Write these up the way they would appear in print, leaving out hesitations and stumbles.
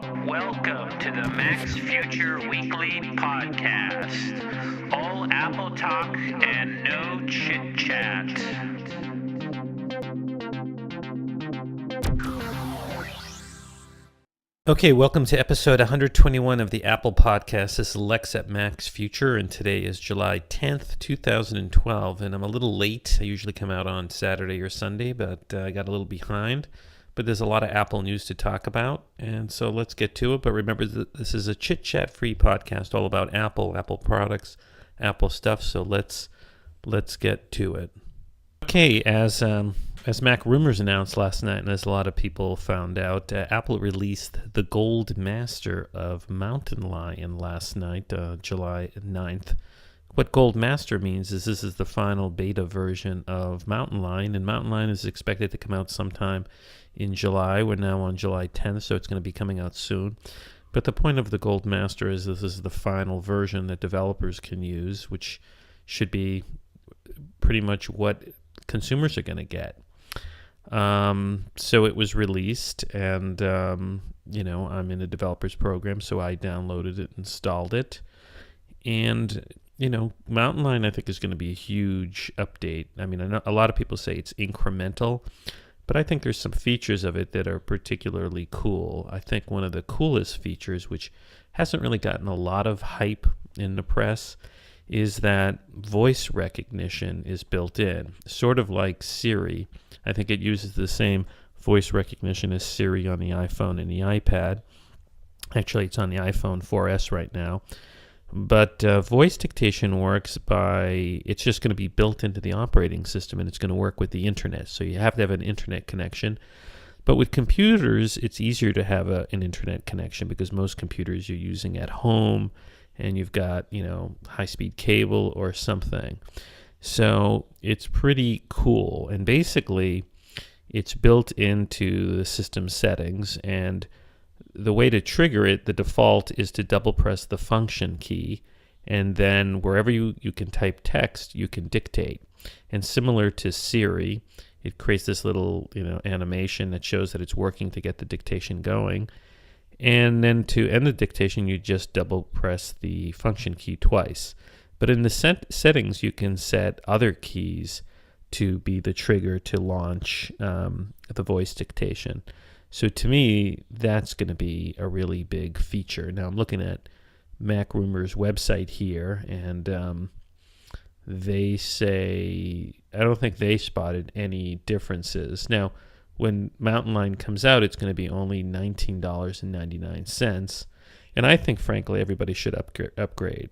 Welcome to the Max Future Weekly Podcast. All Apple talk and no chit chat. Okay, welcome to episode 121 of the Apple Podcast. This is Lex at Max Future, and today is July 10th, 2012, and I'm a little late. I usually come out on Saturday or Sunday, but I got a little behind. But there's a lot of Apple news to talk about, and so let's get to it. But remember that this is a chit-chat-free podcast all about Apple, Apple products, Apple stuff, so let's get to it. Okay, as Mac Rumors announced last night, and as a lot of people found out, Apple released the Gold Master of Mountain Lion last night, July 9th. What Gold Master means is this is the final beta version of Mountain Lion, and Mountain Lion is expected to come out sometime in July. We're now on July 10th, so it's going to be coming out soon. But the point of the Gold Master is this is the final version that developers can use, which should be pretty much what consumers are going to get. So it was released, and I'm in a developer's program, so I downloaded it, installed it, and Mountain Lion I think is going to be a huge update. I mean, I know a lot of people say it's incremental, but I think there's some features of it that are particularly cool. I think one of the coolest features, which hasn't really gotten a lot of hype in the press, is that voice recognition is built in, sort of like Siri. I think it uses the same voice recognition as Siri on the iPhone and the iPad. Actually, it's on the iPhone 4S right now. But voice dictation works it's just going to be built into the operating system, and it's going to work with the internet. So you have to have an internet connection. But with computers, it's easier to have an internet connection because most computers you're using at home, and you've got, high-speed cable or something. So it's pretty cool. And basically, it's built into the system settings, and the way to trigger it, the default is to double press the function key, and then wherever you can type text, you can dictate. And similar to Siri, it creates this little animation that shows that it's working to get the dictation going. And then to end the dictation, you just double press the function key twice. But in the settings, you can set other keys to be the trigger to launch the voice dictation. So to me, that's going to be a really big feature. Now I'm looking at Mac Rumors website here, and they say, I don't think they spotted any differences. Now, when Mountain Lion comes out, it's going to be only $19.99. And I think, frankly, everybody should upgrade.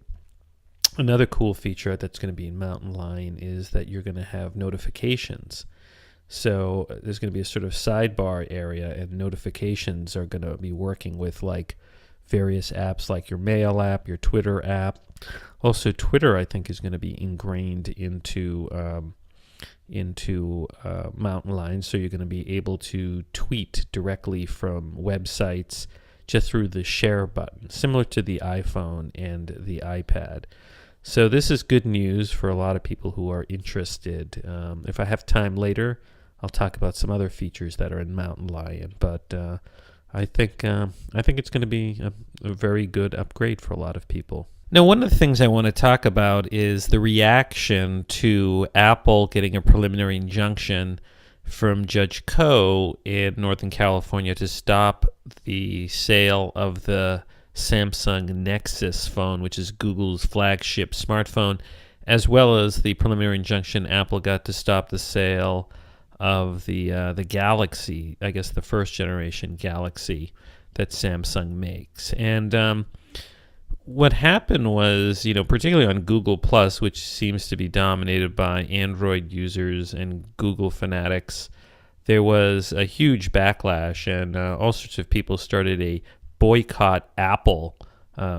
Another cool feature that's going to be in Mountain Lion is that you're going to have notifications. So there's going to be a sort of sidebar area, and notifications are going to be working with like various apps like your Mail app, your Twitter app. Also, Twitter, I think, is going to be ingrained into Mountain Lion, so you're going to be able to tweet directly from websites just through the share button, similar to the iPhone and the iPad. So this is good news for a lot of people who are interested. If I have time later, I'll talk about some other features that are in Mountain Lion, but I think it's going to be a very good upgrade for a lot of people. Now, one of the things I want to talk about is the reaction to Apple getting a preliminary injunction from Judge Koh in Northern California to stop the sale of the Samsung Nexus phone, which is Google's flagship smartphone, as well as the preliminary injunction Apple got to stop the sale of the Galaxy, I guess the first generation Galaxy that Samsung makes. And what happened was, particularly on Google Plus, which seems to be dominated by Android users and Google fanatics, there was a huge backlash, and all sorts of people started a Boycott Apple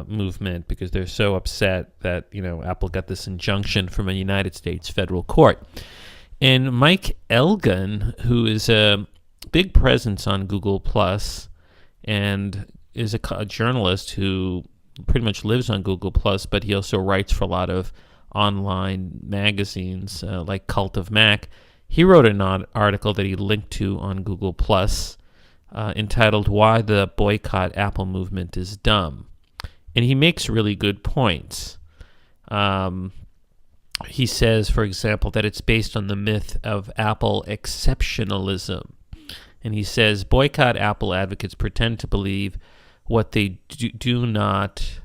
movement because they're so upset that Apple got this injunction from a United States federal court. And Mike Elgan, who is a big presence on Google Plus and is a journalist who pretty much lives on Google Plus, but he also writes for a lot of online magazines like Cult of Mac. He wrote an article that he linked to on Google Plus entitled "Why the Boycott Apple Movement is Dumb," and he makes really good points. He says, for example, that it's based on the myth of Apple exceptionalism. And he says, boycott Apple advocates pretend to believe what they do not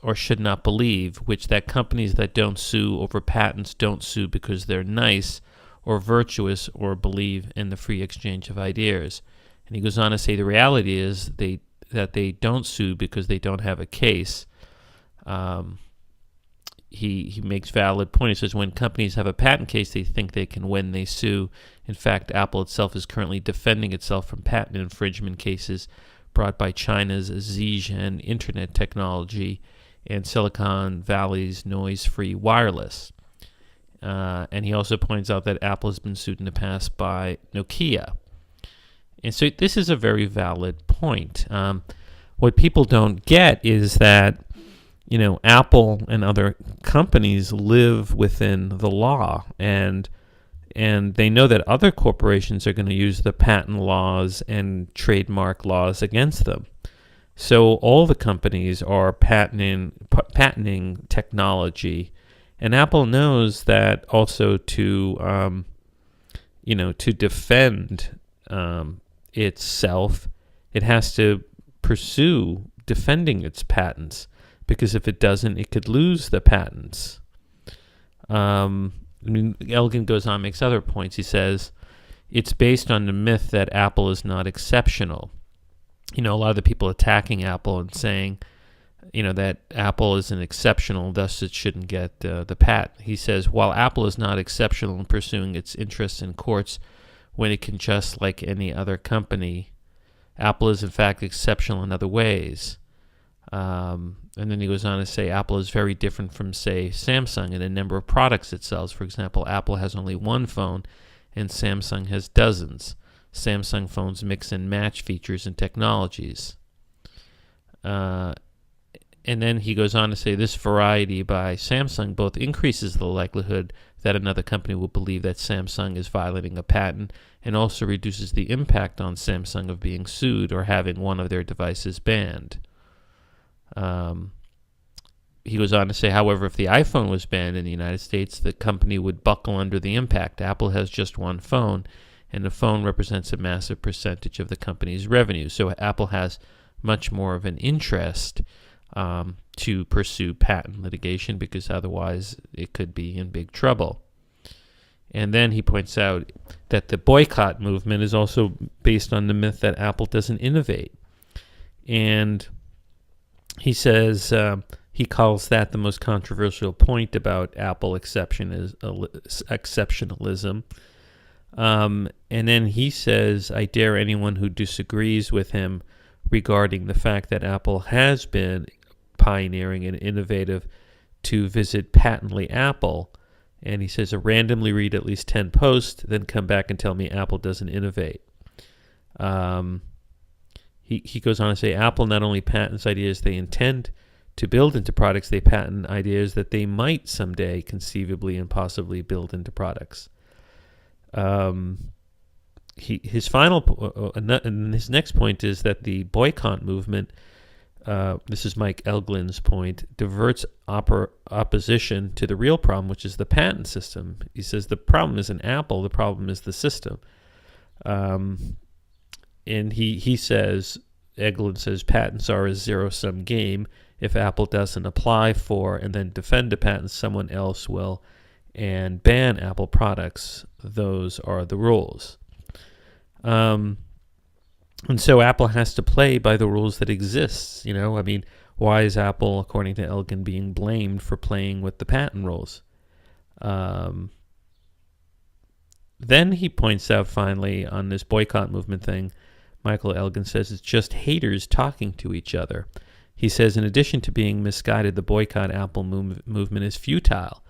or should not believe, which that companies that don't sue over patents don't sue because they're nice or virtuous or believe in the free exchange of ideas. And he goes on to say the reality is that they don't sue because they don't have a case. He makes valid point. He says when companies have a patent case, they think they can win, they sue. In fact, Apple itself is currently defending itself from patent infringement cases brought by China's Zhejiang internet technology and Silicon Valley's noise-free wireless. And he also points out that Apple has been sued in the past by Nokia. And so this is a very valid point. What people don't get is that Apple and other companies live within the law, and they know that other corporations are going to use the patent laws and trademark laws against them. So all the companies are patenting technology, and Apple knows that also to defend itself, it has to pursue defending its patents. Because if it doesn't, it could lose the patents. Elgan goes on, makes other points. He says, it's based on the myth that Apple is not exceptional. A lot of the people attacking Apple and saying, that Apple isn't exceptional, thus it shouldn't get the patent. He says, while Apple is not exceptional in pursuing its interests in courts when it can just like any other company, Apple is in fact exceptional in other ways. And then he goes on to say Apple is very different from, say, Samsung in a number of products it sells. For example, Apple has only one phone and Samsung has dozens. Samsung phones mix and match features and technologies. And then he goes on to say this variety by Samsung both increases the likelihood that another company will believe that Samsung is violating a patent and also reduces the impact on Samsung of being sued or having one of their devices banned. He goes on to say, however, if the iPhone was banned in the United States, the company would buckle under the impact. Apple has just one phone, and the phone represents a massive percentage of the company's revenue. So Apple has much more of an interest to pursue patent litigation because otherwise it could be in big trouble. And then he points out that the boycott movement is also based on the myth that Apple doesn't innovate. And he says he calls that the most controversial point about Apple exceptionalism. And then he says, I dare anyone who disagrees with him regarding the fact that Apple has been pioneering and innovative to visit Patently Apple. And he says, randomly read at least 10 posts, then come back and tell me Apple doesn't innovate. He goes on to say, Apple not only patents ideas they intend to build into products, they patent ideas that they might someday conceivably and possibly build into products. His next point is that the boycott movement, this is Mike Elglin's point, diverts opposition to the real problem, which is the patent system. He says the problem isn't Apple, the problem is the system. And he says, Elgan says, patents are a zero-sum game. If Apple doesn't apply for and then defend a patent, someone else will and ban Apple products. Those are the rules. And so Apple has to play by the rules that exist. Why is Apple, according to Elgan, being blamed for playing with the patent rules? Then he points out finally on this boycott movement thing, Michael Elgan says it's just haters talking to each other. He says, in addition to being misguided, the boycott Apple movement is futile.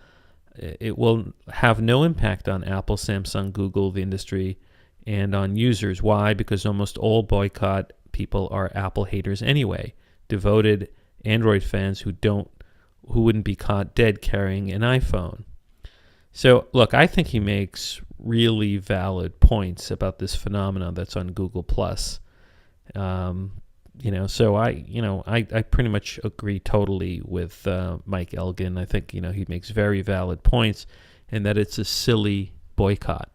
It will have no impact on Apple, Samsung, Google, the industry, and on users. Why? Because almost all boycott people are Apple haters anyway, devoted Android fans who wouldn't be caught dead carrying an iPhone. So, look, I think he makes really valid points about this phenomenon that's on Google Plus. So I pretty much agree totally with Mike Elgan. I think, he makes very valid points, and that it's a silly boycott.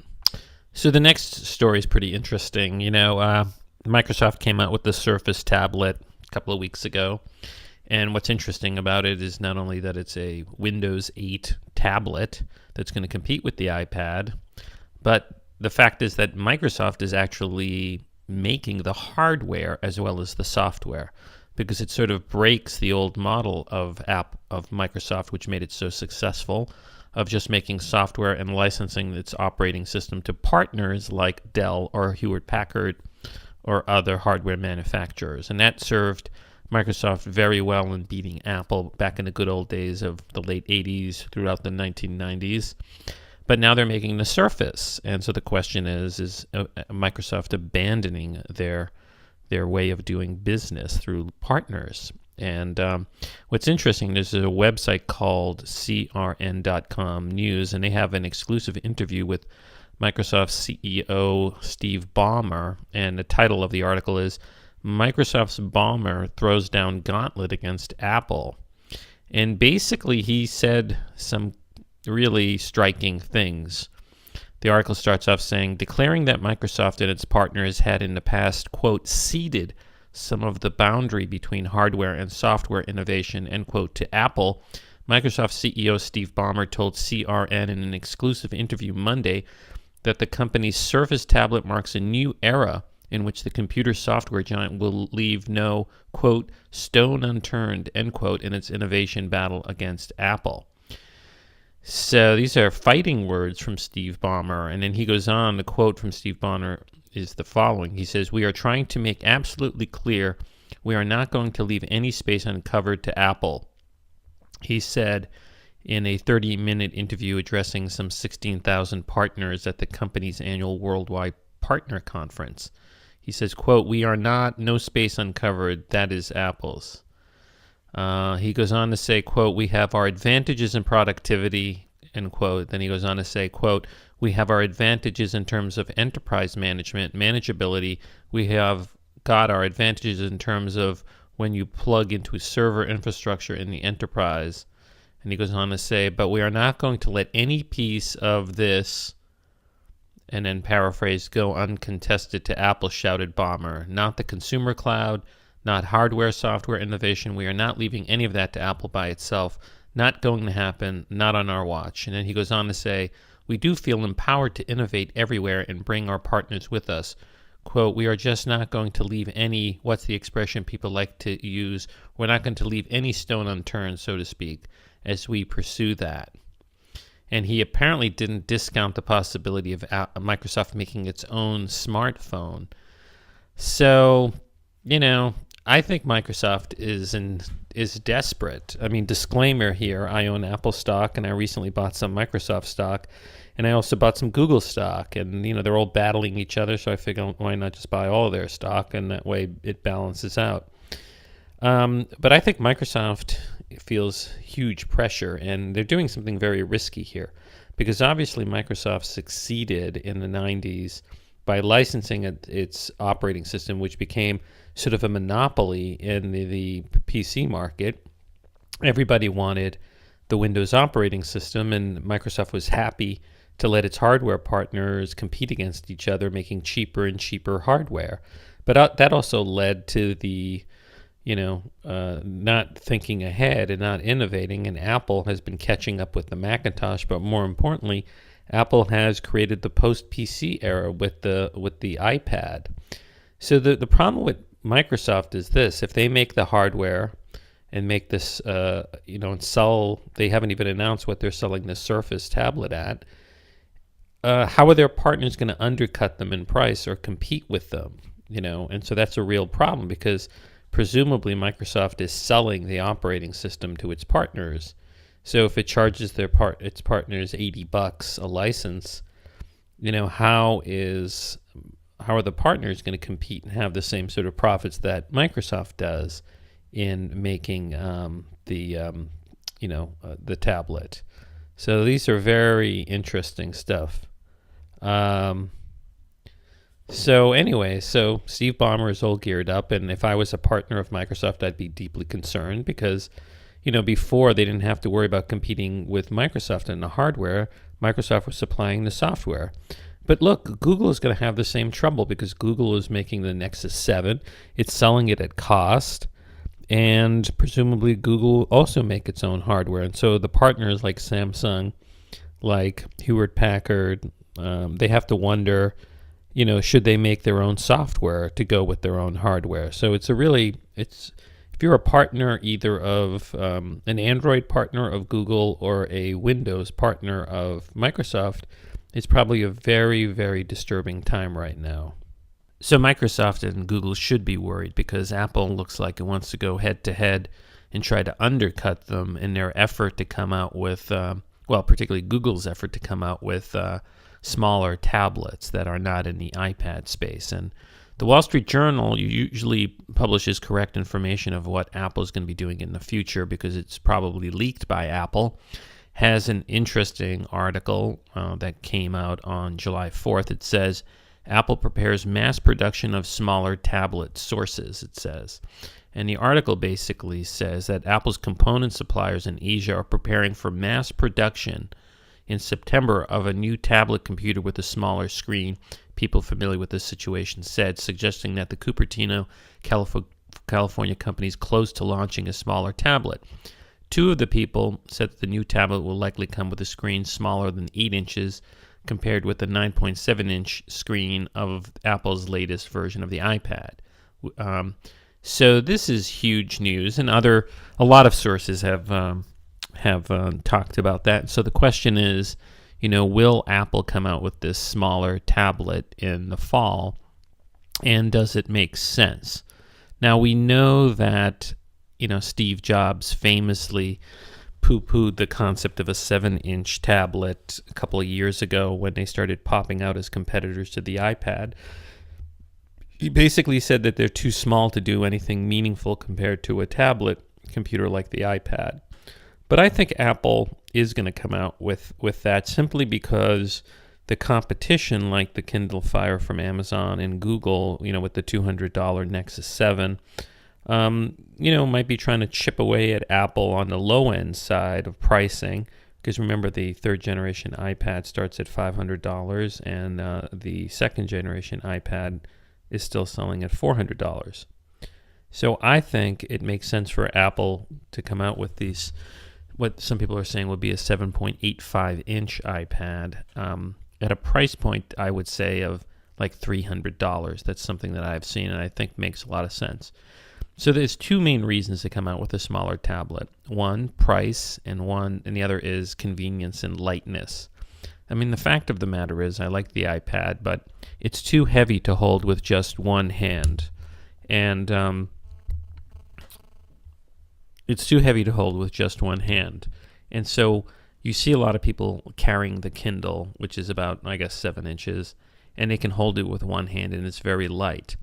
So the next story is pretty interesting. Microsoft came out with the Surface tablet a couple of weeks ago. And what's interesting about it is not only that it's a Windows 8 tablet that's going to compete with the iPad, but the fact is that Microsoft is actually making the hardware as well as the software, because it sort of breaks the old model of Microsoft, which made it so successful, of just making software and licensing its operating system to partners like Dell or Hewlett-Packard or other hardware manufacturers. And that served Microsoft very well in beating Apple back in the good old days of the late 80s throughout the 1990s. But now they're making the Surface. And so the question is Microsoft abandoning their way of doing business through partners? And what's interesting, there's a website called crn.com News, and they have an exclusive interview with Microsoft CEO Steve Ballmer. And the title of the article is Microsoft's Ballmer Throws Down Gauntlet Against Apple. And basically he said some really striking things. The article starts off saying, declaring that Microsoft and its partners had in the past, quote, ceded some of the boundary between hardware and software innovation, end quote, to Apple, Microsoft CEO Steve Ballmer told CRN in an exclusive interview Monday that the company's Surface tablet marks a new era in which the computer software giant will leave no, quote, stone unturned, end quote, in its innovation battle against Apple. So these are fighting words from Steve Ballmer. And then he goes on, the quote from Steve Ballmer is the following. He says, we are trying to make absolutely clear we are not going to leave any space uncovered to Apple. He said in a 30-minute interview addressing some 16,000 partners at the company's annual worldwide partner conference. He says, quote, we are not, no space uncovered, that is Apple's. He goes on to say, quote, we have our advantages in productivity, end quote. Then he goes on to say, quote, we have our advantages in terms of enterprise management, manageability. We have got our advantages in terms of when you plug into server infrastructure in the enterprise. And he goes on to say, but we are not going to let any piece of this, and then paraphrase, go uncontested to Apple, shouted Ballmer. Not the consumer cloud, not hardware, software innovation. We are not leaving any of that to Apple by itself. Not going to happen, not on our watch. And then he goes on to say, we do feel empowered to innovate everywhere and bring our partners with us. Quote, we are just not going to leave any, what's the expression people like to use? We're not going to leave any stone unturned, so to speak, as we pursue that. And he apparently didn't discount the possibility of Microsoft making its own smartphone. So, I think Microsoft is desperate. I mean, disclaimer here, I own Apple stock, and I recently bought some Microsoft stock, and I also bought some Google stock, and they're all battling each other, so I figure why not just buy all of their stock, and that way it balances out. But I think Microsoft feels huge pressure, and they're doing something very risky here, because obviously Microsoft succeeded in the 90s by licensing its operating system, which became sort of a monopoly in the PC market. Everybody wanted the Windows operating system, and Microsoft was happy to let its hardware partners compete against each other, making cheaper and cheaper hardware. But that also led to the not thinking ahead and not innovating, and Apple has been catching up with the Macintosh, but more importantly, Apple has created the post-PC era with the iPad. So the problem with Microsoft is this: if they make the hardware and make this, and sell, they haven't even announced what they're selling the Surface tablet at. How are their partners going to undercut them in price or compete with them? And so that's a real problem, because presumably Microsoft is selling the operating system to its partners. So if it charges its partners $80 a license, how are the partners going to compete and have the same sort of profits that Microsoft does in making the tablet? So these are very interesting stuff. So anyway, so Steve Ballmer is all geared up, and if I was a partner of Microsoft, I'd be deeply concerned because, before they didn't have to worry about competing with Microsoft in the hardware. Microsoft was supplying the software. But look, Google is going to have the same trouble because Google is making the Nexus 7. It's selling it at cost, and presumably Google also make its own hardware. And so the partners like Samsung, like Hewlett-Packard, they have to wonder, should they make their own software to go with their own hardware? So if you're a partner either of an Android partner of Google or a Windows partner of Microsoft, it's probably a very, very disturbing time right now. So Microsoft and Google should be worried because Apple looks like it wants to go head to head and try to undercut them in their effort to come out with, particularly Google's effort to come out with smaller tablets that are not in the iPad space. And the Wall Street Journal usually publishes correct information of what Apple is going to be doing in the future because it's probably leaked by Apple. Has an interesting article that came out on July 4th. It says, Apple prepares mass production of smaller tablet sources, it says. And the article basically says that Apple's component suppliers in Asia are preparing for mass production in September of a new tablet computer with a smaller screen. People familiar with this situation said, suggesting that the Cupertino, California company is close to launching a smaller tablet. Two of the people said that the new tablet will likely come with a screen smaller than 8 inches compared with the 9.7-inch screen of Apple's latest version of the iPad. So this is huge news, and a lot of sources have talked about that. So the question is, will Apple come out with this smaller tablet in the fall, and does it make sense? Now we know that Steve Jobs famously poo-pooed the concept of a 7-inch tablet a couple of years ago when they started popping out as competitors to the iPad. He basically said that they're too small to do anything meaningful compared to a tablet computer like the iPad. But I think Apple is going to come out with that simply because the competition, like the Kindle Fire from Amazon and Google, with the $200 Nexus 7, might be trying to chip away at Apple on the low-end side of pricing. Because remember, the third-generation iPad starts at $500, and the second-generation iPad is still selling at $400. So I think it makes sense for Apple to come out with these, what some people are saying will be a 7.85-inch iPad at a price point, I would say, of like $300. That's something that I've seen and I think makes a lot of sense. So there's two main reasons to come out with a smaller tablet. One, price, and the other is convenience and lightness. I mean, the fact of the matter is I like the iPad, but it's too heavy to hold with just one hand. And it's too heavy to hold with just one hand. And so you see a lot of people carrying the Kindle, which is about, 7 inches, and they can hold it with one hand, and it's very light.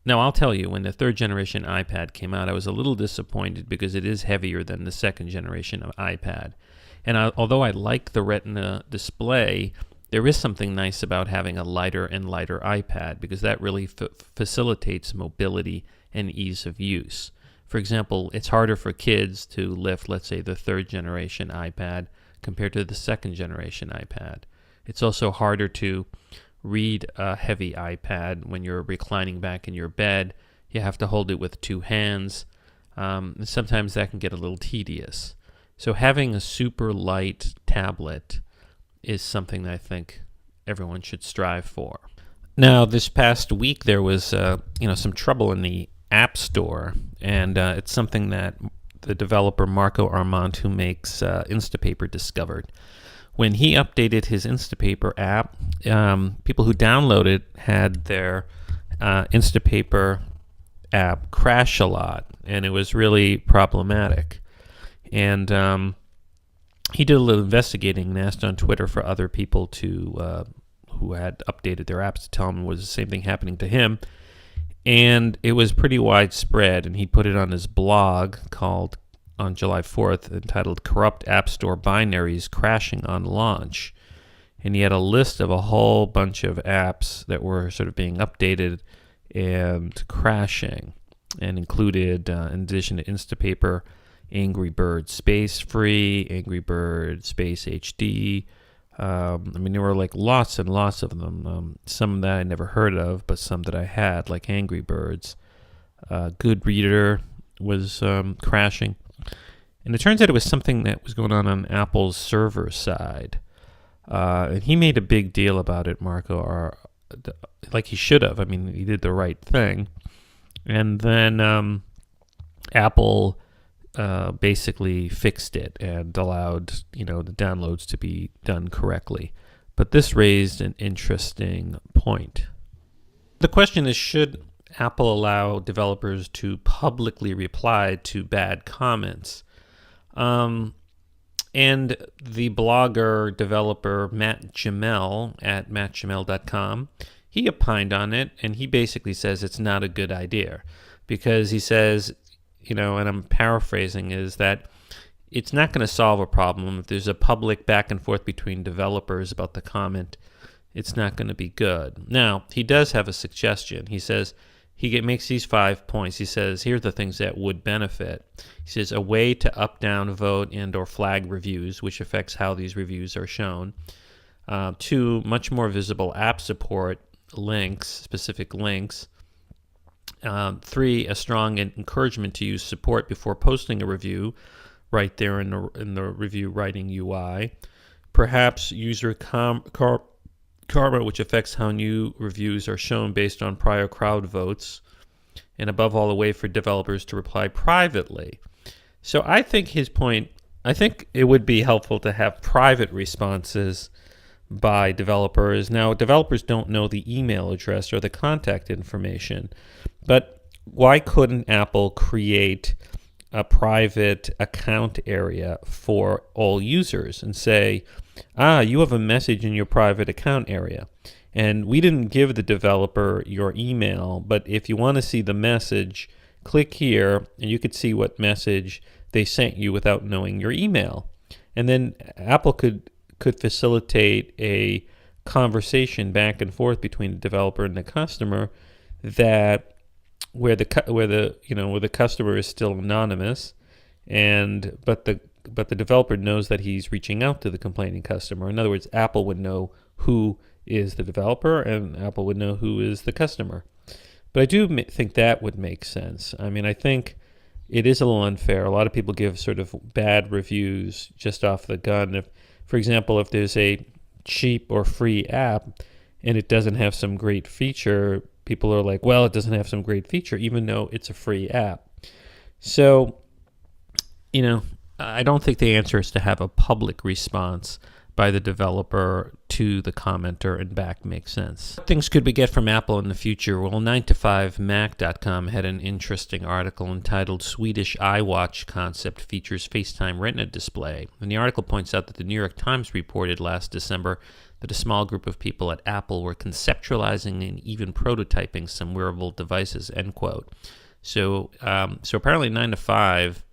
Now, I'll tell you, when the third-generation iPad came out, I was a little disappointed because it is heavier than the second generation of iPad. And although I like the Retina display, there is something nice about having a lighter and lighter iPad because that really facilitates mobility and ease of use. For example, it's harder for kids to lift, let's say, the third-generation iPad compared to the second-generation iPad. It's also harder to read a heavy iPad when you're reclining back in your bed. You have to hold it with two hands. And sometimes that can get a little tedious. So having a super light tablet is something that I think everyone should strive for. Now, this past week there was some trouble in the App Store, and it's something that the developer Marco Arment, who makes Instapaper, discovered. When he updated his Instapaper app, people who downloaded had their Instapaper app crash a lot, and it was really problematic. And he did a little investigating and asked on Twitter for other people who had updated their apps to tell him it was the same thing happening to him. And it was pretty widespread, and he put it on his blog called on July 4th, entitled Corrupt App Store Binaries Crashing on Launch. and he had a list of a whole bunch of apps that were sort of being updated and crashing, and included, in addition to Instapaper, Angry Bird Space Free, Angry Bird Space HD. There were like lots and lots of them. Some that I never heard of, but some that I had, like Angry Birds. Good Reader was crashing. And it turns out it was something that was going on Apple's server side. And he made a big deal about it, Marco, like he should have. He did the right thing. And then Apple basically fixed it and allowed, the downloads to be done correctly. But this raised an interesting point. The question is, should Apple allow developers to publicly reply to bad comments? And the blogger developer Matt Gemmell at mattgemmell.com, he opined on it, and he basically says it's not a good idea, because he says, and I'm paraphrasing, is that it's not going to solve a problem. If there's a public back and forth between developers about the comment, it's not going to be good. Now, he does have a suggestion. He says, makes these 5 points. He says, here are the things that would benefit. He says, a way to up, down, vote, and or flag reviews, which affects how these reviews are shown. 2, much more visible app support, links, specific links. 3, a strong encouragement to use support before posting a review, right there in the review writing UI. Perhaps user karma, which affects how new reviews are shown based on prior crowd votes. And above all, a way for developers to reply privately. So I think his point, I think it would be helpful to have private responses by developers. Now, developers don't know the email address or the contact information, but why couldn't Apple create a private account area for all users and say, you have a message in your private account area, and we didn't give the developer your email, but if you want to see the message, click here, and you could see what message they sent you without knowing your email. And then Apple could facilitate a conversation back and forth between the developer and the customer, that where the customer is still anonymous, but the developer knows that he's reaching out to the complaining customer. In other words, Apple would know who is the developer, and Apple would know who is the customer. But I do think that would make sense. I think it is a little unfair. A lot of people give sort of bad reviews just off the gun. For example, if there's a cheap or free app and it doesn't have some great feature, people are like, well, it doesn't have some great feature, even though it's a free app. So, I don't think the answer is to have a public response by the developer to the commenter and back makes sense. What things could we get from Apple in the future? Well, 9to5mac.com had an interesting article entitled Swedish iWatch Concept Features FaceTime Retina Display. And the article points out that the New York Times reported last December that a small group of people at Apple were conceptualizing and even prototyping some wearable devices, end quote. So apparently 9to5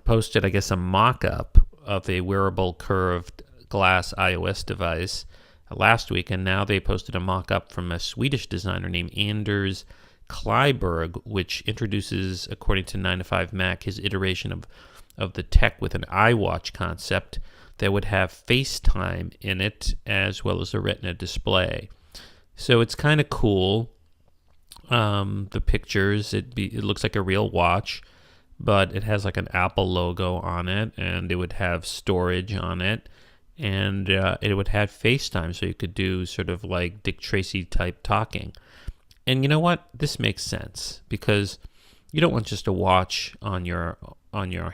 posted, I guess, a mock-up of a wearable curved glass iOS device last week, and now they posted a mock-up from a Swedish designer named Anders Kleiberg, which introduces, according to 9to5Mac, his iteration of the tech with an iWatch concept that would have FaceTime in it as well as a Retina display. So it's kind of cool. The pictures, it looks like a real watch, but it has like an Apple logo on it, and it would have storage on it, and it would have FaceTime, so you could do sort of like Dick Tracy type talking. And you know what? This makes sense, because you don't want just a watch on your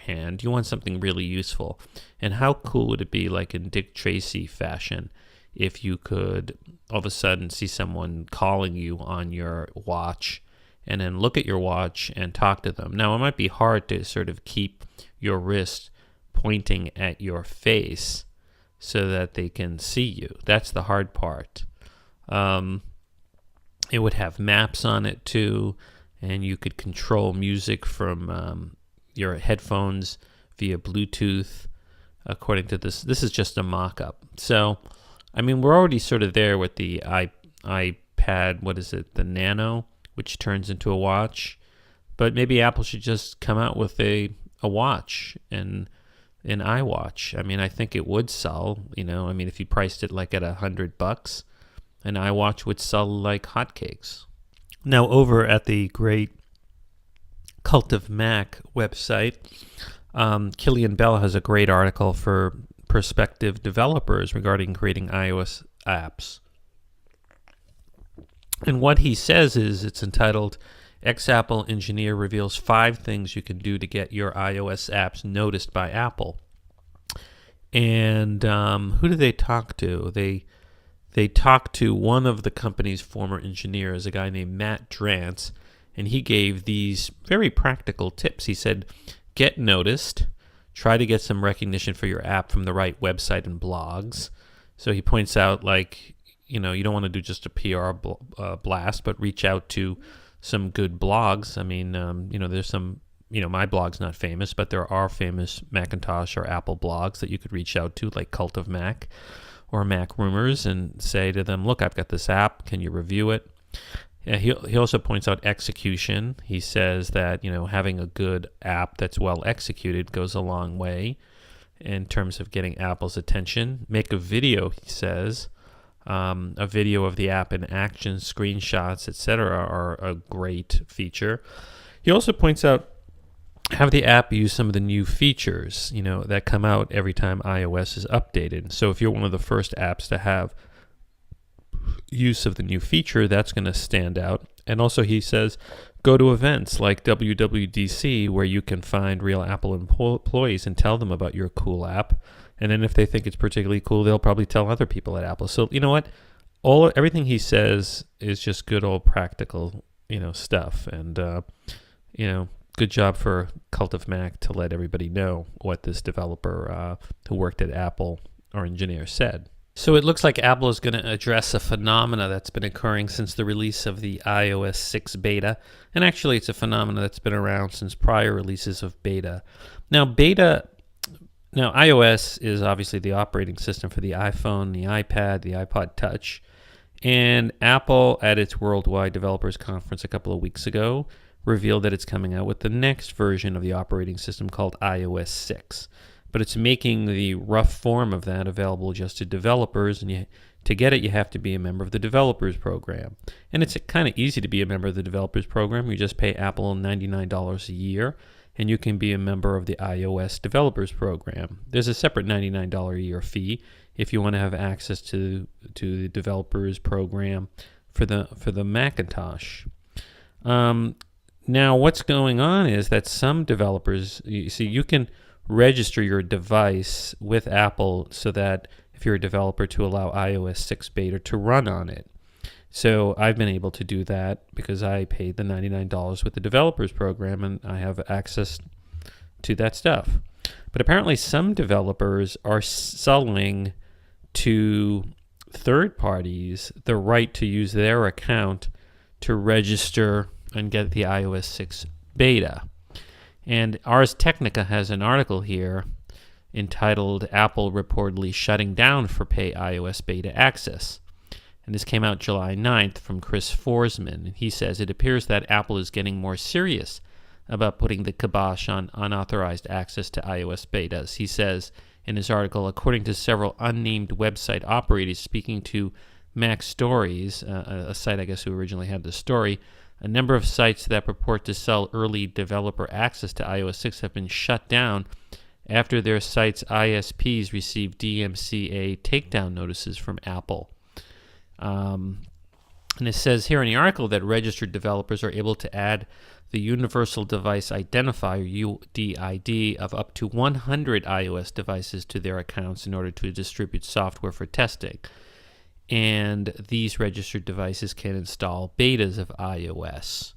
hand. You want something really useful. And how cool would it be, like in Dick Tracy fashion, if you could all of a sudden see someone calling you on your watch and then look at your watch and talk to them. Now, it might be hard to sort of keep your wrist pointing at your face so that they can see you. That's the hard part. It would have maps on it too, and you could control music from your headphones via Bluetooth. According to this is just a mock-up. So I mean, we're already sort of there with the iPad, what is it, the Nano, which turns into a watch. But maybe Apple should just come out with a watch and an iWatch. I mean, I think it would sell, I mean, if you priced it like at $100, an iWatch would sell like hotcakes. Now, over at the great Cult of Mac website, Killian Bell has a great article for prospective developers regarding creating iOS apps. And what he says is, it's entitled, Ex-Apple Engineer Reveals 5 Things You Can Do to Get Your iOS Apps Noticed by Apple. And who do they talk to? They talked to one of the company's former engineers, a guy named Matt Drance, and he gave these very practical tips. He said, get noticed, try to get some recognition for your app from the right website and blogs. So he points out, like, you don't want to do just a PR blast, but reach out to some good blogs. I mean, there's some, my blog's not famous, but there are famous Macintosh or Apple blogs that you could reach out to, like Cult of Mac or Mac Rumors, and say to them, look, I've got this app, can you review it? He also points out execution. He says that, having a good app that's well executed goes a long way in terms of getting Apple's attention. Make a video, he says. A video of the app in action, screenshots, etc. are a great feature. He also points out, have the app use some of the new features, that come out every time iOS is updated. So if you're one of the first apps to have use of the new feature, that's going to stand out. And also he says, go to events like WWDC where you can find real Apple employees and tell them about your cool app. And then if they think it's particularly cool, they'll probably tell other people at Apple. So you know what? Everything he says is just good old practical, stuff. And, good job for Cult of Mac to let everybody know what this developer who worked at Apple or engineer said. So it looks like Apple is going to address a phenomena that's been occurring since the release of the iOS 6 beta. And actually, it's a phenomena that's been around since prior releases of beta. Now, iOS is obviously the operating system for the iPhone, the iPad, the iPod Touch. And Apple, at its Worldwide Developers Conference a couple of weeks ago, revealed that it's coming out with the next version of the operating system called iOS 6. But it's making the rough form of that available just to developers, and to get it, you have to be a member of the developers program. And it's kind of easy to be a member of the developers program. You just pay Apple $99 a year, and you can be a member of the iOS developers program. There's a separate $99 a year fee if you want to have access to the developers program for the Macintosh. Now, what's going on is that some developers, you can register your device with Apple so that if you're a developer, to allow iOS 6 beta to run on it. So I've been able to do that because I paid the $99 with the developers program, and I have access to that stuff. But apparently some developers are selling to third parties the right to use their account to register and get the iOS 6 beta. And ArsTechnica has an article here entitled Apple Reportedly Shutting Down for Pay iOS Beta Access. And this came out July 9th from Chris Forsman. And he says, it appears that Apple is getting more serious about putting the kibosh on unauthorized access to iOS betas. He says in his article, according to several unnamed website operators speaking to Mac Stories, a site I guess who originally had the story, a number of sites that purport to sell early developer access to iOS 6 have been shut down after their sites' ISPs received DMCA takedown notices from Apple. And it says here in the article that registered developers are able to add the Universal Device Identifier, UDID, of up to 100 iOS devices to their accounts in order to distribute software for testing. And these registered devices can install betas of iOS.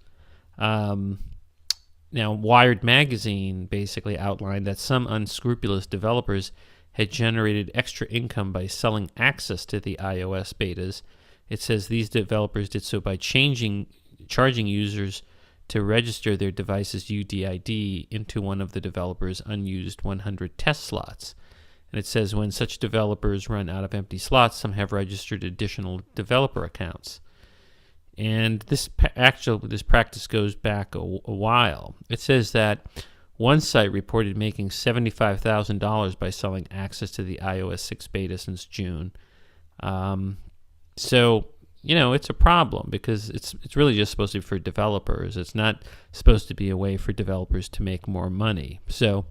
Now, Wired Magazine basically outlined that some unscrupulous developers had generated extra income by selling access to the iOS betas. It says these developers did so by charging users to register their device's UDID into one of the developer's unused 100 test slots. And it says when such developers run out of empty slots, some have registered additional developer accounts. And this practice goes back a while. It says that one site reported making $75,000 by selling access to the iOS 6 beta since June. So, it's a problem because it's really just supposed to be for developers. It's not supposed to be a way for developers to make more money. So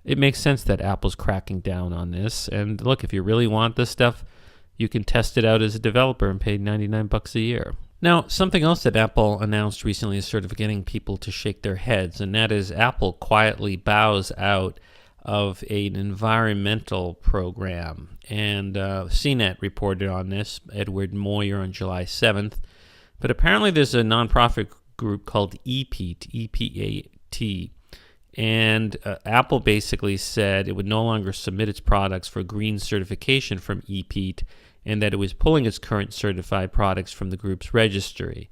it makes sense that Apple's cracking down on this. And look, if you really want this stuff, you can test it out as a developer and pay $99 a year. Now, something else that Apple announced recently is sort of getting people to shake their heads, and that is Apple quietly bows out of an environmental program. And CNET reported on this, Edward Moyer, on July 7th. But apparently there's a nonprofit group called EPEAT, E-P-A-T. And Apple basically said it would no longer submit its products for green certification from EPEAT, and that it was pulling its current certified products from the group's registry.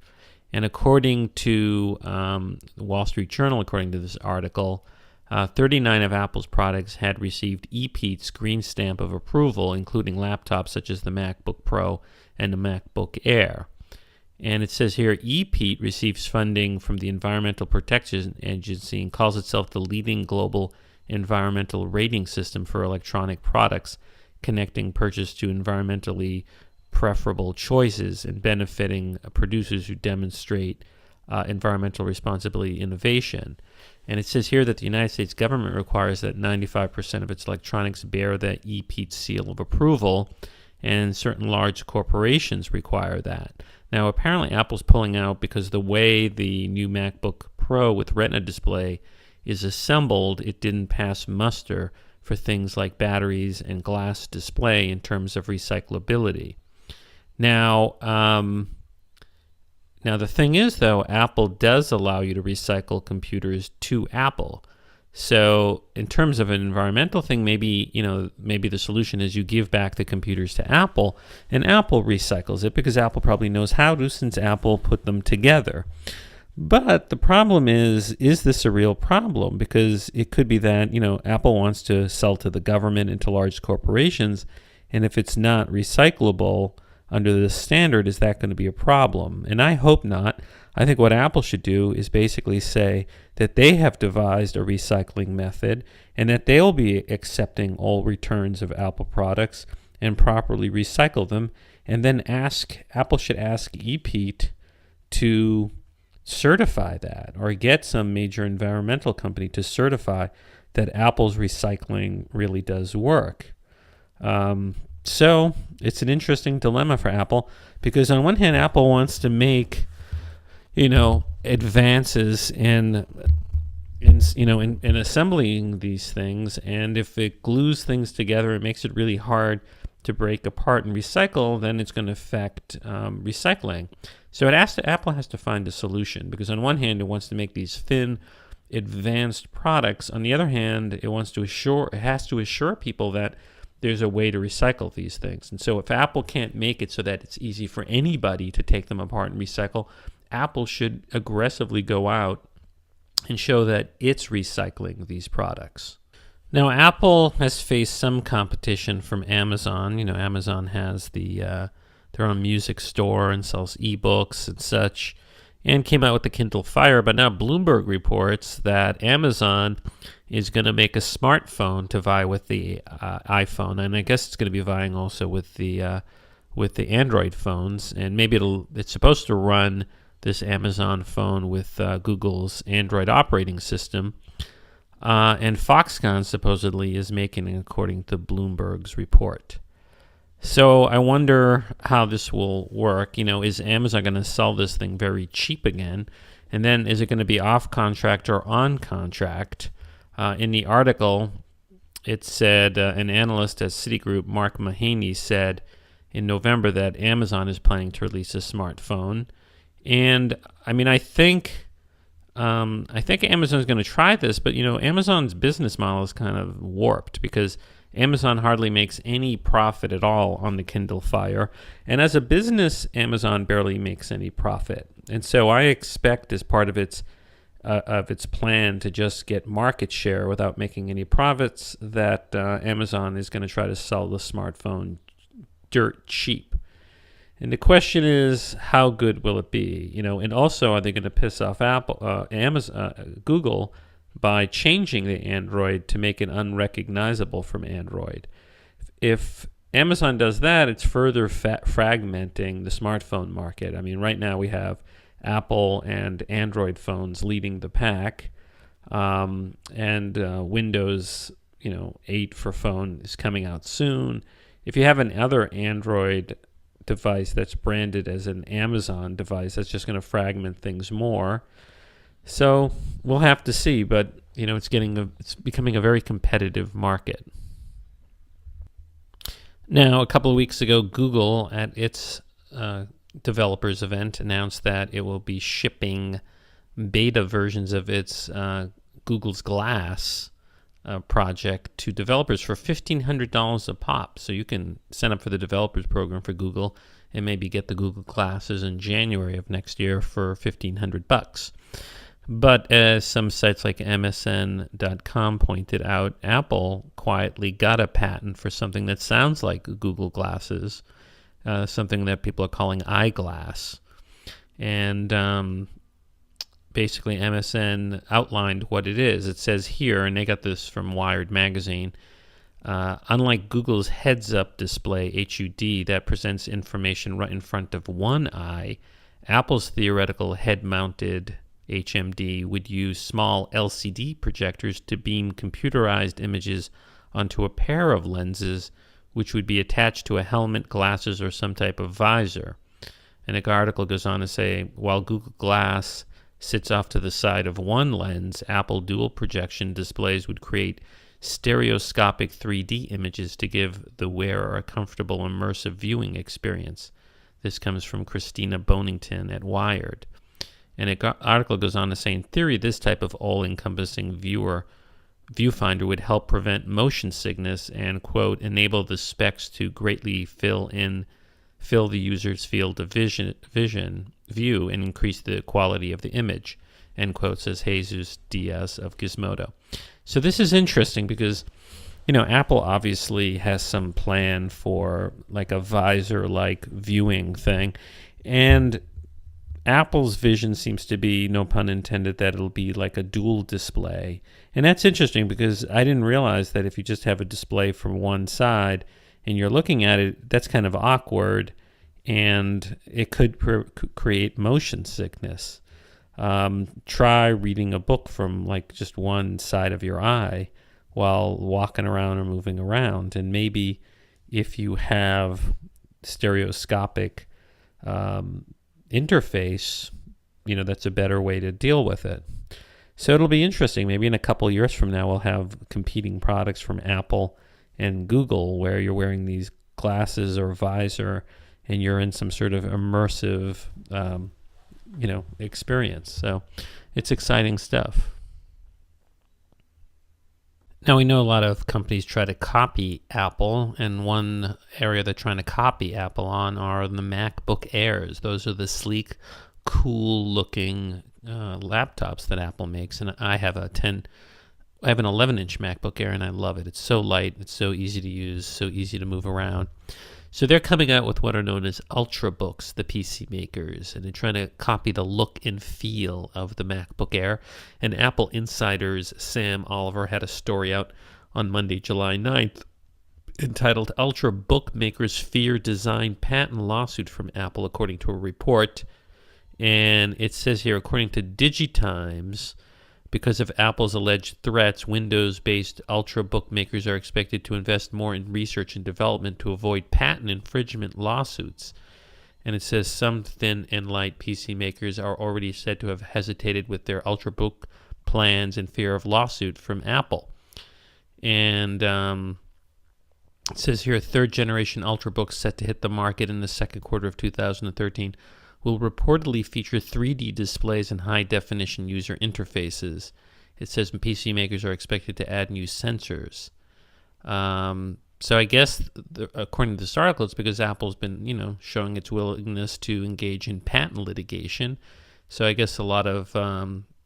And according to the Wall Street Journal, according to this article, 39 of Apple's products had received EPEAT's green stamp of approval, including laptops such as the MacBook Pro and the MacBook Air. And it says here, EPEAT receives funding from the Environmental Protection Agency and calls itself the leading global environmental rating system for electronic products, connecting purchase to environmentally preferable choices and benefiting producers who demonstrate environmental responsibility innovation. And it says here that the United States government requires that 95% of its electronics bear that EPEAT seal of approval, and certain large corporations require that. Now, apparently Apple's pulling out because the way the new MacBook Pro with Retina display is assembled, it didn't pass muster for things like batteries and glass display in terms of recyclability. Now the thing is, though, Apple does allow you to recycle computers to Apple. So in terms of an environmental thing, maybe the solution is you give back the computers to Apple, and Apple recycles it because Apple probably knows how to, since Apple put them together. But the problem is this a real problem? Because it could be that, Apple wants to sell to the government and to large corporations, and if it's not recyclable under this standard, is that going to be a problem? And I hope not. I think what Apple should do is basically say that they have devised a recycling method and that they'll be accepting all returns of Apple products and properly recycle them, and then Apple should ask EPEAT to certify that, or get some major environmental company to certify that Apple's recycling really does work. So it's an interesting dilemma for Apple, because on one hand, Apple wants to make, advances in assembling these things, and if it glues things together, it makes it really hard to break apart and recycle, then it's going to affect recycling. So Apple has to find a solution, because on one hand, it wants to make these thin, advanced products. On the other hand, it has to assure people that there's a way to recycle these things. And so if Apple can't make it so that it's easy for anybody to take them apart and recycle, Apple should aggressively go out and show that it's recycling these products. Now, Apple has faced some competition from Amazon. Amazon has their own music store and sells ebooks and such, and came out with the Kindle Fire. But now Bloomberg reports that Amazon is going to make a smartphone to vie with the iPhone, and I guess it's going to be vying also with the Android phones. And maybe it's supposed to run this Amazon phone with Google's Android operating system. And Foxconn supposedly is making it, according to Bloomberg's report. So I wonder how this will work. Is Amazon going to sell this thing very cheap again? And then is it going to be off contract or on contract? In the article, it said an analyst at Citigroup, Mark Mahaney, said in November that Amazon is planning to release a smartphone. And I think Amazon is going to try this, but Amazon's business model is kind of warped, because Amazon hardly makes any profit at all on the Kindle Fire, and as a business, Amazon barely makes any profit. And so I expect, as part of its of its plan to just get market share without making any profits, that Amazon is going to try to sell the smartphone dirt cheap. And the question is, how good will it be? And also, are they going to piss off Google by changing the Android to make it unrecognizable from Android? If Amazon does that, it's further fragmenting the smartphone market. I mean, right now we have Apple and Android phones leading the pack, and Windows, 8 for phone is coming out soon. If you have another Android device that's branded as an Amazon device, that's just going to fragment things more. So we'll have to see, but it's becoming a very competitive market. Now, a couple of weeks ago, Google at its developers event announced that it will be shipping beta versions of its Google's Glass project to developers for $1,500 a pop. So you can sign up for the developers program for Google and maybe get the Google Glasses in January of next year for $1,500. But as some sites like MSN.com pointed out, Apple quietly got a patent for something that sounds like Google Glasses, something that people are calling iGlass. And basically MSN outlined what it is. It says here, and they got this from Wired magazine, unlike Google's heads-up display, HUD, that presents information right in front of one eye, Apple's theoretical head-mounted HMD would use small LCD projectors to beam computerized images onto a pair of lenses, which would be attached to a helmet, glasses, or some type of visor. And the article goes on to say, while Google Glass sits off to the side of one lens, Apple dual projection displays would create stereoscopic 3D images to give the wearer a comfortable immersive viewing experience. This comes from Christina Bonington at Wired. And the article goes on to say, in theory, this type of all-encompassing viewfinder would help prevent motion sickness and, quote, enable the specs to greatly fill the user's field of view and increase the quality of the image, end quote, says Jesus Diaz of Gizmodo. So this is interesting because, Apple obviously has some plan for like a visor-like viewing thing, and Apple's vision seems to be, no pun intended, that it'll be like a dual display. And that's interesting because I didn't realize that if you just have a display from one side and you're looking at it, that's kind of awkward and it could create motion sickness. Try reading a book from like just one side of your eye while walking around or moving around. And maybe if you have stereoscopic interface, that's a better way to deal with it. So it'll be interesting. Maybe in a couple years from now, we'll have competing products from Apple and Google where you're wearing these glasses or visor and you're in some sort of immersive, experience. So it's exciting stuff. Now, we know a lot of companies try to copy Apple, and one area they're trying to copy Apple on are the MacBook Airs. Those are the sleek, cool-looking laptops that Apple makes, and I have an 11-inch MacBook Air, and I love it. It's so light, it's so easy to use, so easy to move around. So they're coming out with what are known as Ultrabooks, the PC makers, and they're trying to copy the look and feel of the MacBook Air. And Apple Insider's Sam Oliver had a story out on Monday, July 9th, entitled Ultrabook Makers Fear Design Patent Lawsuit from Apple, according to a report. And it says here, according to DigiTimes, because of Apple's alleged threats, Windows-based Ultrabook makers are expected to invest more in research and development to avoid patent infringement lawsuits. And it says some thin and light PC makers are already said to have hesitated with their Ultrabook plans in fear of lawsuit from Apple. And it says here, third-generation Ultrabooks set to hit the market in the second quarter of 2013 will reportedly feature 3D displays and high-definition user interfaces. It says PC makers are expected to add new sensors. So I guess, according to this article, it's because Apple's been, showing its willingness to engage in patent litigation. So I guess a lot of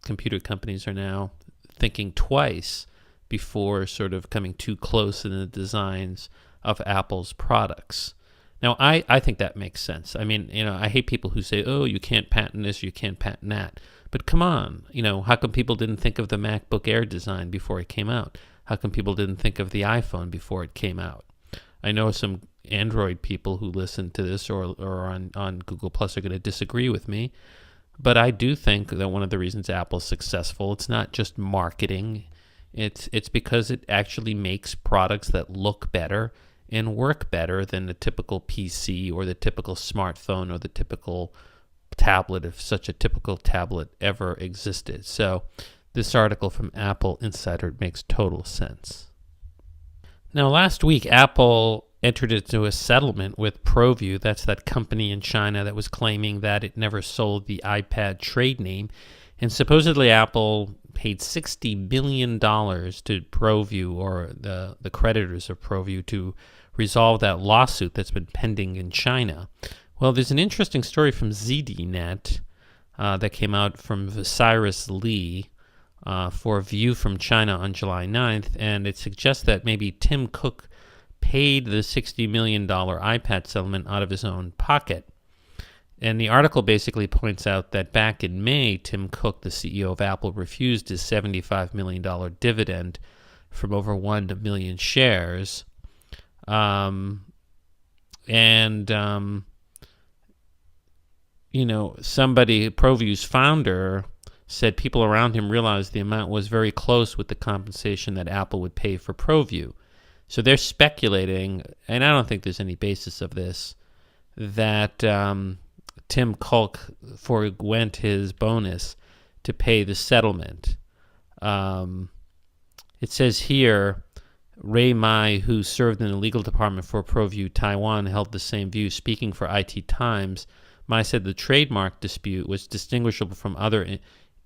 computer companies are now thinking twice before sort of coming too close in the designs of Apple's products. Now, I think that makes sense. I mean, I hate people who say, oh, you can't patent this, you can't patent that. But come on, how come people didn't think of the MacBook Air design before it came out? How come people didn't think of the iPhone before it came out? I know some Android people who listen to this or on Google Plus are going to disagree with me. But I do think that one of the reasons Apple's successful, it's not just marketing. It's because it actually makes products that look better and work better than the typical PC or the typical smartphone or the typical tablet, if such a typical tablet ever existed. So this article from Apple Insider makes total sense. Now, last week, Apple entered into a settlement with ProView. That's that company in China that was claiming that it never sold the iPad trade name. And supposedly Apple paid $60 million to ProView or the creditors of ProView to resolve that lawsuit that's been pending in China. Well, there's an interesting story from ZDNet that came out from Cyrus Lee for View from China on July 9th, and it suggests that maybe Tim Cook paid the $60 million iPad settlement out of his own pocket. And the article basically points out that back in May, Tim Cook, the CEO of Apple, refused his $75 million dividend from over 1 million shares. Somebody, ProView's founder, said people around him realized the amount was very close with the compensation that Apple would pay for ProView. So they're speculating, and I don't think there's any basis of this, that Tim Cook forwent his bonus to pay the settlement. It says here, Ray Mai, who served in the legal department for ProView Taiwan, held the same view. Speaking for IT Times, Mai said the trademark dispute was distinguishable from other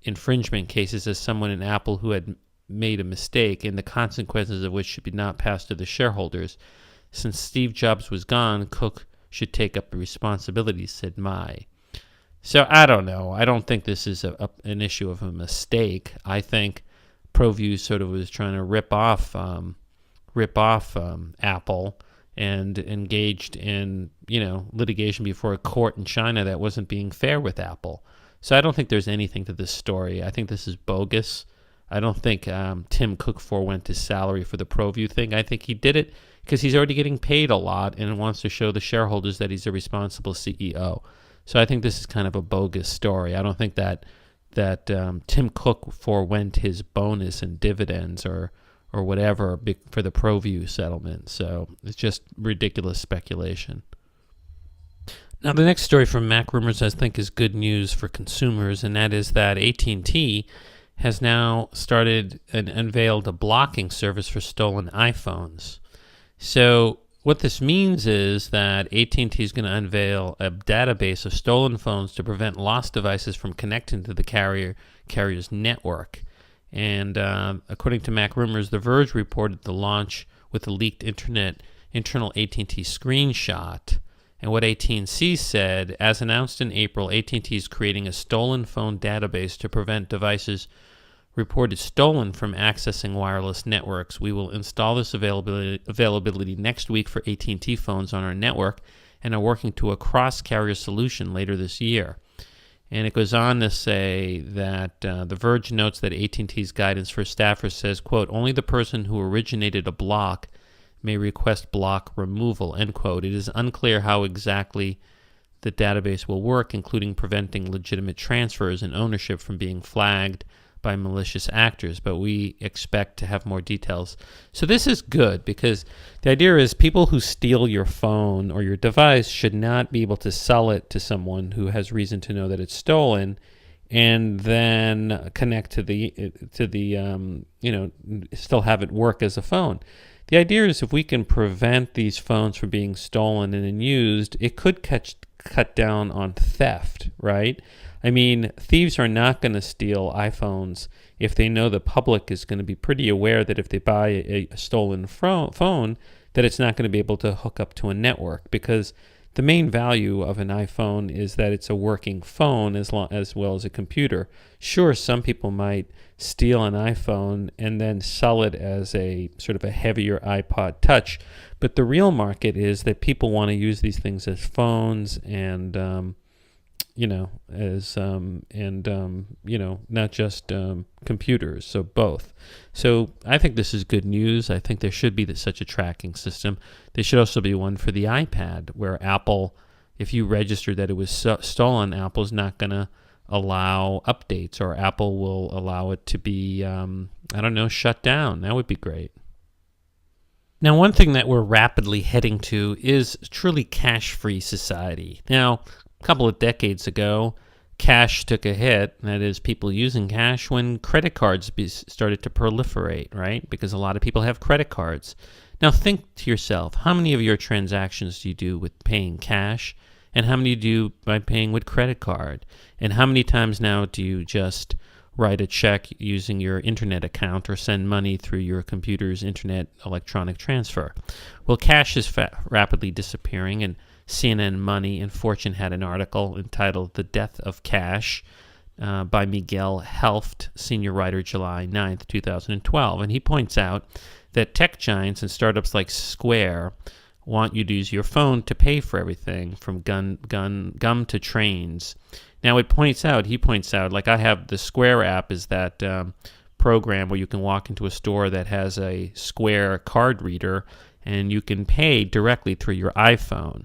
infringement cases as someone in Apple who had made a mistake and the consequences of which should be not passed to the shareholders. Since Steve Jobs was gone, Cook should take up the responsibility, said Mai. So I don't know. I don't think this is an issue of a mistake. I think ProView sort of was trying to rip off Apple and engaged in litigation before a court in China that wasn't being fair with Apple. So I don't think there's anything to this story. I think this is bogus. I don't think Tim Cook forwent his salary for the ProView thing. I think he did it because he's already getting paid a lot and wants to show the shareholders that he's a responsible CEO. So I think this is kind of a bogus story. I don't think that Tim Cook forwent his bonus and dividends or whatever for the ProView settlement. So it's just ridiculous speculation. Now, the next story from Mac Rumors I think is good news for consumers, and that is that AT&T has now started and unveiled a blocking service for stolen iPhones. So what this means is that AT&T is going to unveil a database of stolen phones to prevent lost devices from connecting to the carrier's network. And according to Mac Rumors, The Verge reported the launch with a leaked internal AT&T screenshot. And what AT&T said, as announced in April, AT&T is creating a stolen phone database to prevent devices reported stolen from accessing wireless networks. We will install this availability next week for AT&T phones on our network and are working to a cross-carrier solution later this year. And it goes on to say that The Verge notes that AT&T's guidance for staffers says, quote, only the person who originated a block may request block removal, end quote. It is unclear how exactly the database will work, including preventing legitimate transfers and ownership from being flagged by malicious actors, but we expect to have more details. So this is good because the idea is people who steal your phone or your device should not be able to sell it to someone who has reason to know that it's stolen and then connect to the still have it work as a phone. The idea is if we can prevent these phones from being stolen and then used, it could cut down on theft, right? I mean, thieves are not going to steal iPhones if they know the public is going to be pretty aware that if they buy a stolen phone, that it's not going to be able to hook up to a network, because the main value of an iPhone is that it's a working phone as well as a computer. Sure, some people might steal an iPhone and then sell it as a sort of a heavier iPod Touch, but the real market is that people want to use these things as phones and not just computers, so both. So I think this is good news. I think there should be such a tracking system. There should also be one for the iPad, where Apple, if you register that it was stolen, Apple's not going to allow updates, or Apple will allow it to be, shut down. That would be great. Now, one thing that we're rapidly heading to is truly cash-free society. Now, a couple of decades ago, cash took a hit, that is, people using cash, when credit cards started to proliferate, right? Because a lot of people have credit cards. Now think to yourself, how many of your transactions do you do with paying cash, and how many do you do by paying with credit card? And how many times now do you just write a check using your internet account or send money through your computer's internet electronic transfer? Well, cash is rapidly disappearing, and CNN Money and Fortune had an article entitled "The Death of Cash" by Miguel Helft, senior writer, July 9th, 2012. And he points out that tech giants and startups like Square want you to use your phone to pay for everything, from gum to trains. Now he points out, like I have the Square app, is that program where you can walk into a store that has a Square card reader and you can pay directly through your iPhone.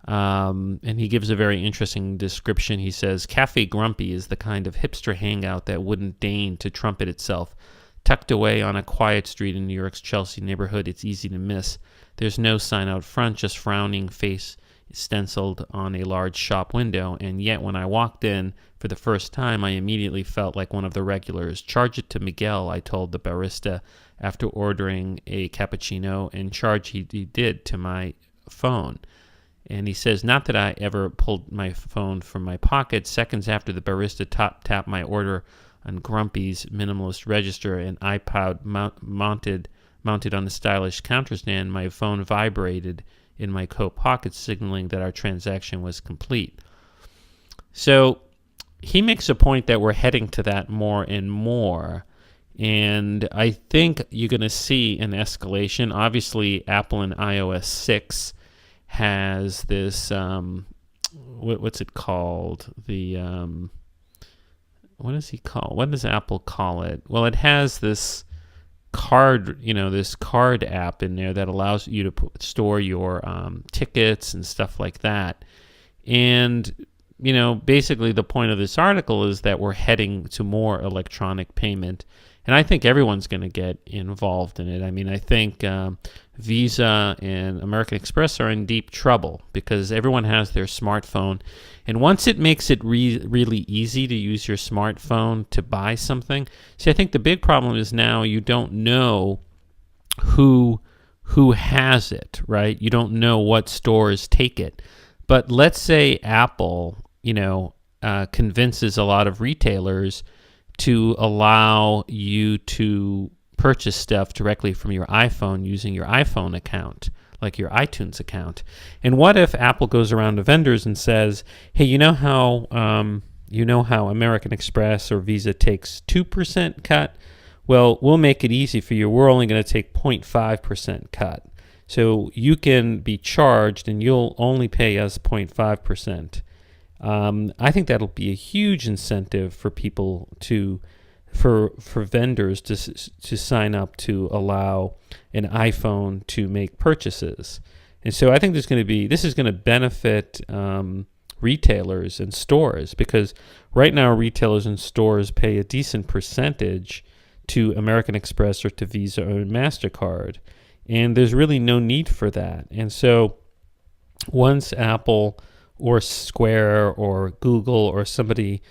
And he gives a very interesting description. He says, Cafe Grumpy is the kind of hipster hangout that wouldn't deign to trumpet itself. Tucked away on a quiet street in New York's Chelsea neighborhood, it's easy to miss. There's no sign out front, just frowning face stenciled on a large shop window, and yet when I walked in for the first time, I immediately felt like one of the regulars. Charge it to Miguel, I told the barista after ordering a cappuccino, and charge he did to my phone. And he says, not that I ever pulled my phone from my pocket. Seconds after the barista tapped my order on Grumpy's minimalist register, an iPod mounted on the stylish counter stand, my phone vibrated in my coat pocket, signaling that our transaction was complete. So he makes a point that we're heading to that more and more. And I think you're going to see an escalation. Obviously, Apple in iOS 6 has this, what's it called? What does Apple call it? Well, it has this card, this card app in there that allows you to store your tickets and stuff like that. And, basically the point of this article is that we're heading to more electronic payment. And I think everyone's going to get involved in it. I mean, I think Visa and American Express are in deep trouble because everyone has their smartphone. And once it makes it really easy to use your smartphone to buy something, see, I think the big problem is now you don't know who has it, right? You don't know what stores take it. But let's say Apple, convinces a lot of retailers to allow you to purchase stuff directly from your iPhone using your iPhone account, like your iTunes account. And what if Apple goes around to vendors and says, hey, you know how American Express or Visa takes 2% cut? Well, we'll make it easy for you. We're only going to take 0.5% cut. So you can be charged and you'll only pay us 0.5%. I think that'll be a huge incentive for people for vendors to sign up to allow an iPhone to make purchases. And so I think this is going to benefit retailers and stores, because right now retailers and stores pay a decent percentage to American Express or to Visa or MasterCard. And there's really no need for that. And so once Apple or Square or Google or somebody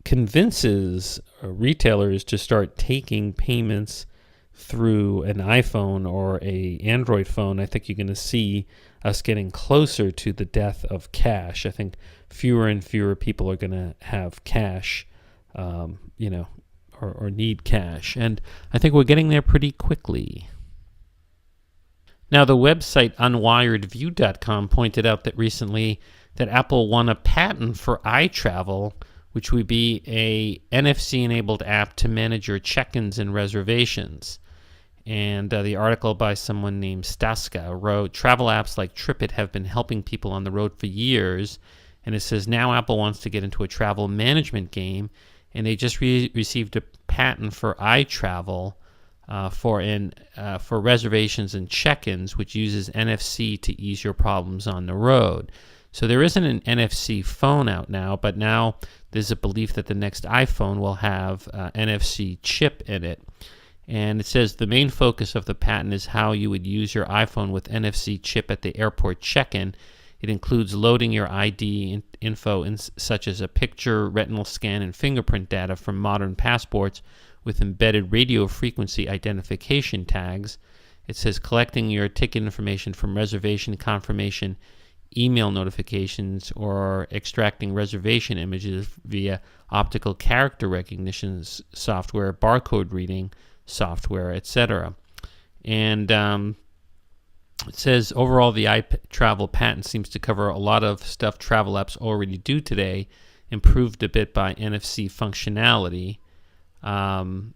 convinces retailers to start taking payments through an iPhone or a Android phone, I think you're going to see us getting closer to the death of cash. I think fewer and fewer people are going to have cash, or need cash. And I think we're getting there pretty quickly. Now, the website unwiredview.com pointed out that recently that Apple won a patent for iTravel, which would be a NFC-enabled app to manage your check-ins and reservations. And the article by someone named Staska wrote, travel apps like TripIt have been helping people on the road for years. And it says now Apple wants to get into a travel management game, and they just received a patent for iTravel for reservations and check-ins, which uses NFC to ease your problems on the road. So there isn't an NFC phone out now, but now there's a belief that the next iPhone will have NFC chip in it. And it says the main focus of the patent is how you would use your iPhone with NFC chip at the airport check-in. It includes loading your ID info such as a picture, retinal scan, and fingerprint data from modern passports with embedded radio frequency identification tags. It says collecting your ticket information from reservation confirmation, email notifications, or extracting reservation images via optical character recognition software, barcode reading software, etc. And it says overall the iTravel patent seems to cover a lot of stuff travel apps already do today, improved a bit by NFC functionality. And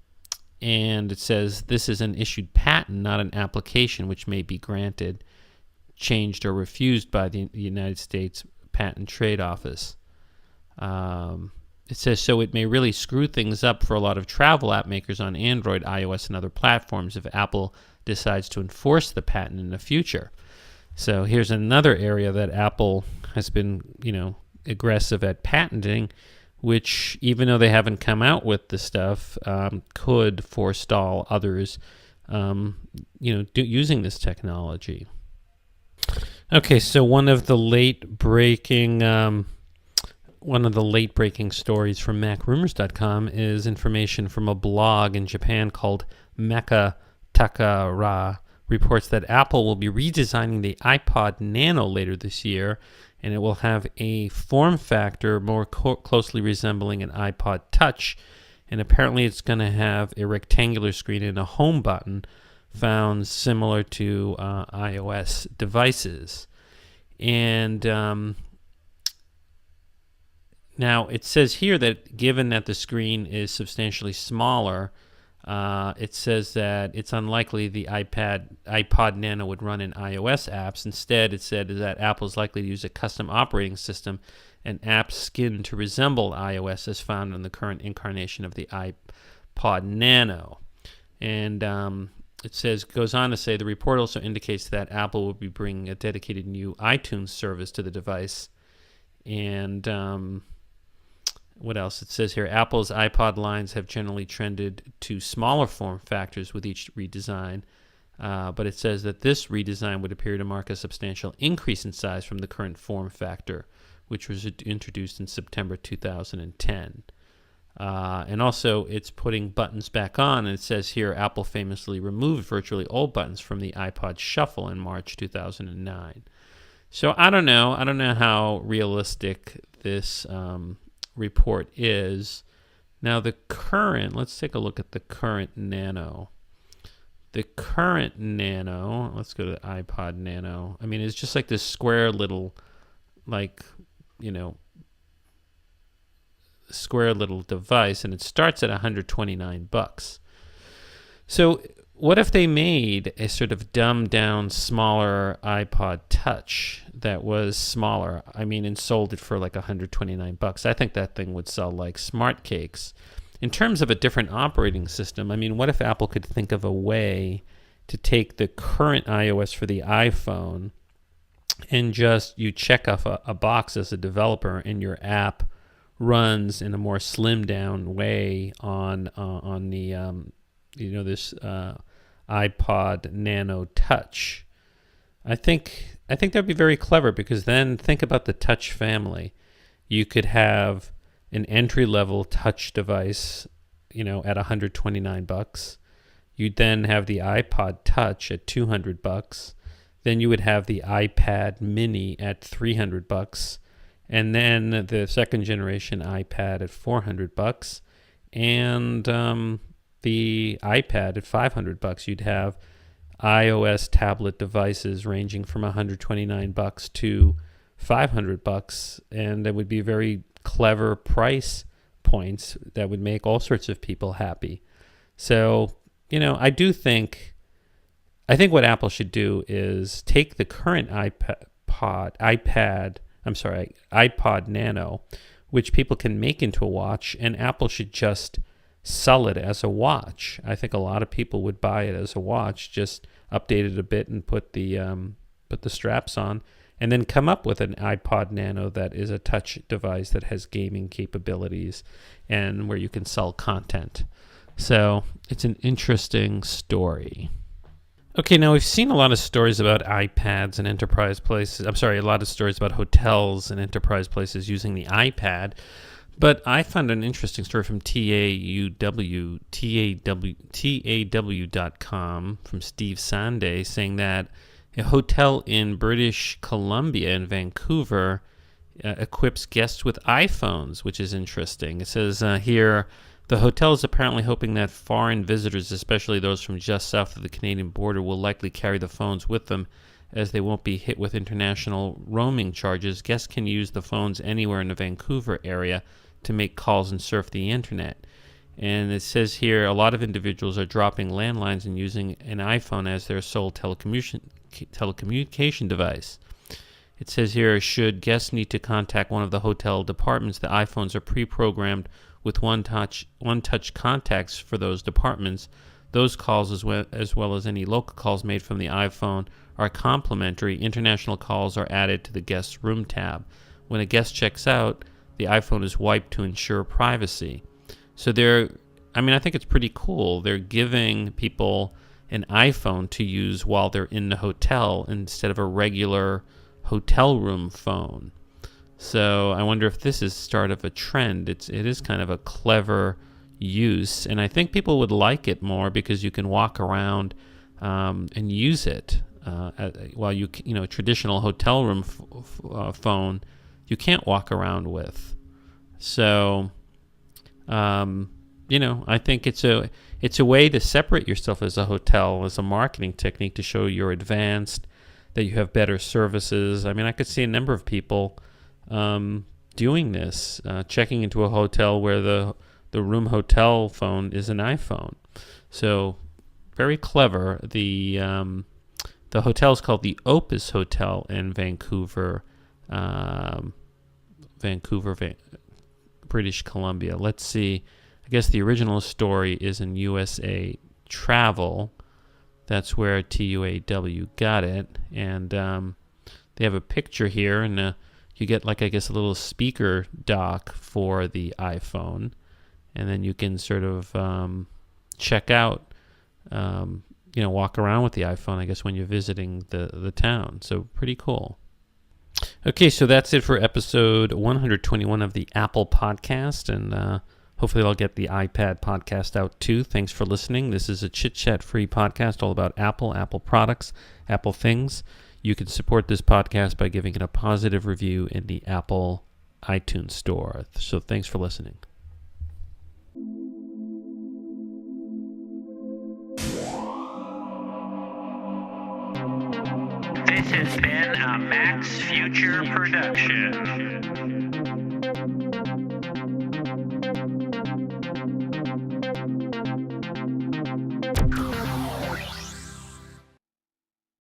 it says this is an issued patent, not an application, which may be granted, changed, or refused by the United States Patent and Trade Office. It says, so it may really screw things up for a lot of travel app makers on Android, iOS, and other platforms if Apple decides to enforce the patent in the future. So here's another area that Apple has been, aggressive at patenting, which, even though they haven't come out with the stuff, could forestall others, using this technology. Okay, so one of the late breaking stories from MacRumors.com is information from a blog in Japan called Mecha Takara. Reports that Apple will be redesigning the iPod Nano later this year, and it will have a form factor more closely resembling an iPod Touch, and apparently it's going to have a rectangular screen and a home button found similar to iOS devices. And now it says here that given that the screen is substantially smaller, it says that it's unlikely the iPod Nano would run in iOS apps. Instead, it said that Apple's likely to use a custom operating system and apps skinned to resemble iOS as found in the current incarnation of the iPod Nano. And it goes on to say, the report also indicates that Apple will be bringing a dedicated new iTunes service to the device. And what else? It says here, Apple's iPod lines have generally trended to smaller form factors with each redesign, but it says that this redesign would appear to mark a substantial increase in size from the current form factor, which was introduced in September 2010. And also, it's putting buttons back on, and it says here, Apple famously removed virtually all buttons from the iPod Shuffle in March 2009. So I don't know how realistic this report is. Now let's take a look at the current Nano. The current Nano, let's go to the iPod Nano. I mean, it's just like this square little, square little device, and it starts at $129. So what if they made a sort of dumbed down, smaller iPod Touch that was smaller? I mean, and sold it for like $129. I think that thing would sell like smart cakes. In terms of a different operating system, I mean, what if Apple could think of a way to take the current iOS for the iPhone and just you check off a box as a developer, and your app runs in a more slimmed down way on the this iPod Nano Touch. I think that'd be very clever, because then think about the Touch family. You could have an entry-level Touch device, at $129. You'd then have the iPod Touch at $200. Then you would have the iPad Mini at $300, and then the second generation iPad at $400, and the iPad at $500. You'd have iOS tablet devices ranging from $129 to $500, and that would be very clever price points that would make all sorts of people iPad. So, I think what Apple should do is take the current iPod Nano, which people can make into a watch, and Apple should just sell it as a watch. I think a lot of people would buy it as a watch, just update it a bit and put the straps on, and then come up with an iPod Nano that is a touch device that has gaming capabilities and where you can sell content. So it's an interesting story. Okay, now we've seen a lot of stories about iPads and enterprise places. A lot of stories about hotels and enterprise places using the iPad. But I found an interesting story from TAW.com from Steve Sande saying that a hotel in British Columbia in Vancouver equips guests with iPhones, which is interesting. It says here, the hotel is apparently hoping that foreign visitors, especially those from just south of the Canadian border, will likely carry the phones with them as they won't be hit with international roaming charges. Guests can use the phones anywhere in the Vancouver area to make calls and surf the internet. And it says here, a lot of individuals are dropping landlines and using an iPhone as their sole telecommunication device. It says here, should guests need to contact one of the hotel departments, the iPhones are pre-programmed with one-touch contacts for those departments. Those calls, as well as any local calls made from the iPhone, are complimentary. International calls are added to the guest's room tab. When a guest checks out, the iPhone is wiped to ensure privacy. So I think it's pretty cool. They're giving people an iPhone to use while they're in the hotel instead of a regular hotel room phone. So I wonder if this is start of a trend. It is kind of a clever use, and I think people would like it more because you can walk around and use it. While a traditional hotel room phone, you can't walk around with. So, I think it's a way to separate yourself as a hotel, as a marketing technique to show you're advanced, that you have better services. I could see a number of people doing this, checking into a hotel where the room hotel phone is an iPhone. So very clever. The hotel is called the Opus Hotel in Vancouver, British Columbia. Let's see. I guess the original story is in USA Travel. That's where TUAW got it, and they have a picture here, and you get a little speaker dock for the iPhone, and then you can sort of check out, walk around with the iPhone, I guess, when you're visiting the town. So pretty cool. Okay, so that's it for episode 121 of the Apple Podcast, and hopefully I'll get the iPad podcast out too. Thanks for listening. This is a chit-chat-free podcast all about Apple products, Apple things. You can support this podcast by giving it a positive review in the Apple iTunes store. So thanks for listening. This has been a Max Future production.